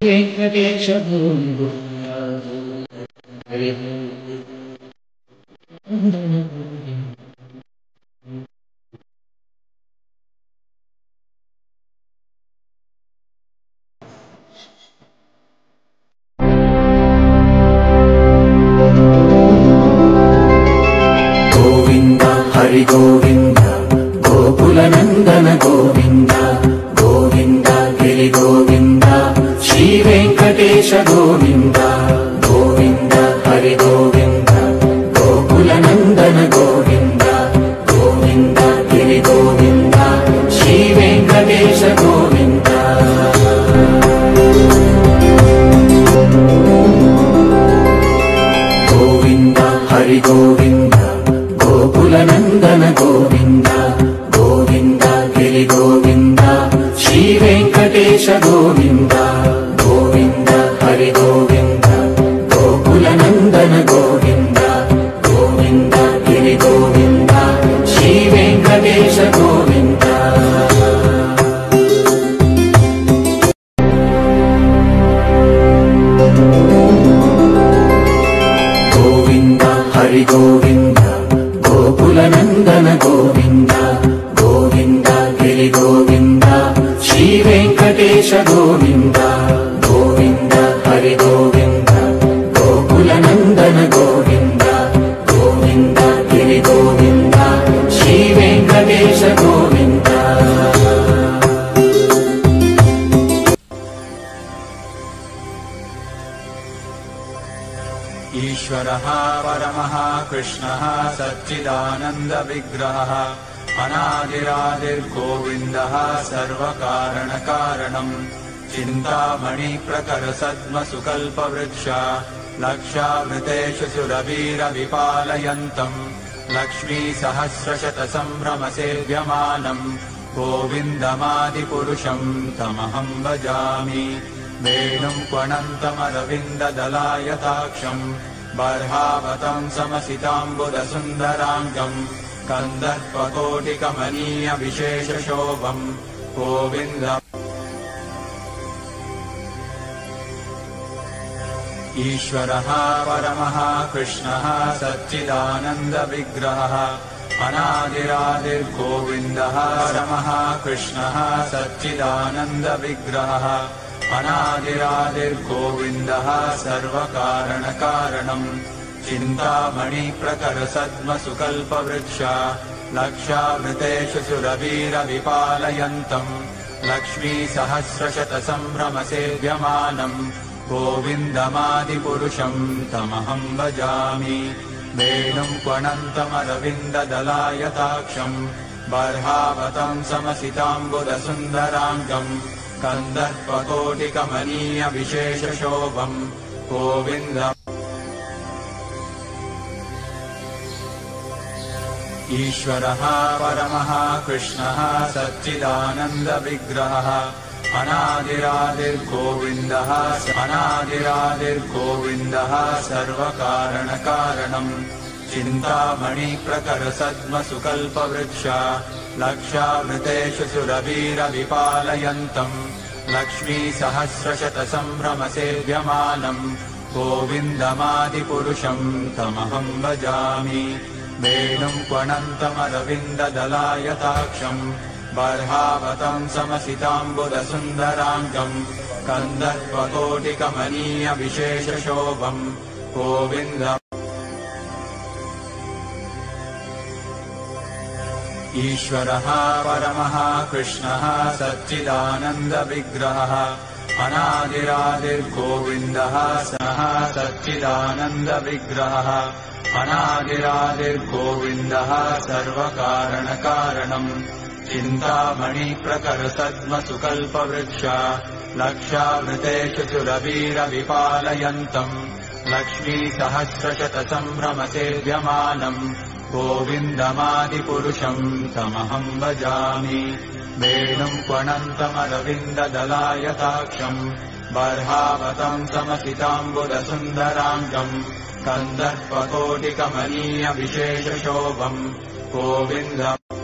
वेंकटेश गोविंद हरि गोविंद गोकुलनंदन गोविंद गोविंद गिरि गोविंद श्री वेंकटेश गोविंद गोविंद हरि गोविंद गोकुलनंदन गोविंद गोविंद गिरि गोविंद श्री वेंकटेश गोविंद गोविंद हरि गोविंद गोकुलनंदन गोविंद गोविंद गिरि गोविंद श्री वेंकटेश गोविंद गोविंद हरि गोविंद गोकुलनंदन गोविंद गोविंद गिरि गोविंद श्री वेंकटेश गोविंद गोविंद हरि गोविंद गोकुलनंदन गोविंद गोविंद गिरि गोविंद श्री वेंकटेश गोविंद गोविंद हरि गोविंद गोकुलनंदन गोविंद गोविंद गिरि गोविंद श्री वेंकटेश गोविंद ईश्वरः परमः कृष्णः सच्चिदानन्दविग्रहः अनादिरादिर्गोविन्दः सर्वकारणकारणम् चिन्तामणिप्रकरसद्मसुकल्पवृक्ष लक्षावृतेषु सुरवीरविपालयन्तम् लक्ष्मीसहस्रशतसम्भ्रमसेव्यमानम् गोविन्दमादिपुरुषम् तमहम् भजामि वेणुम् क्वणन्तमरविन्ददलायताक्षम् बर्हावतम् समसिताम्बुदसुन्दराङ्गम् कन्दर्पकोटिकमनीयविशेषशोभम् गोविन्द ईश्वरः परमः कृष्णः सच्चिदानन्दविग्रहः अनादिरादिर्गोविन्दः परमः कृष्णः सच्चिदानन्दविग्रहः अनादिरादिर्गोविन्दः सर्वकारणकारणम् चिन्तामणिप्रकरसद्मसुकल्पवृक्ष लक्षावृतेषु सुरवीरविपालयन्तम् लक्ष्मीसहस्रशतसम्भ्रमसेव्यमानम् गोविन्दमादिपुरुषम् तमहम् भजामि वेणुम् क्वणन्तमरविन्ददलायताक्षम् बर्हावतम् समसिताम्बुदसुन्दराङ्गम् कन्दर्पकोटिकमनीयविशेषशोभम् गोविन्द ईश्वरः परमः कृष्णः सच्चिदानन्दविग्रहः अनादिरादिर्गोविन्दः सर्वकारणकारणम् चिन्तामणिप्रकरसद्मसुकल्पवृक्ष लक्षावृतेषु सुरवीरविपालयन्तम् लक्ष्मीसहस्रशतसम्भ्रमसेव्यमानम् गोविन्दमादिपुरुषम् तमहम् भजामि वेणुम् क्वणन्तमरविन्ददलायताक्षम् बर्हावतम् समसिताम्बुदसुन्दराङ्गम् कन्दर्पकोटिकमनीयविशेषशोभम् गोविन्द ईश्वरः परमः कृष्णः सच्चिदानन्दविग्रहः अनादिरादिर्गोविन्दः सः सच्चिदानन्दविग्रहः अनादिरादिर्गोविन्दः सर्वकारणकारणम् चिन्तामणिप्रकरसद्मसुकल्पवृक्ष लक्षावृतेषु सुरवीरविपालयन्तम् लक्ष्मीसहस्रशतसम्भ्रमसेव्यमानम् गोविन्दमादिपुरुषम् तमहम् भजामि वेणुम् क्वणन्तमरविन्ददलायताक्षम् बर्हावतम् समसिताम्बुदसुन्दराङ्गम् कन्दर्पकोटिकमनीयविशेषशोभम् गोविन्दम्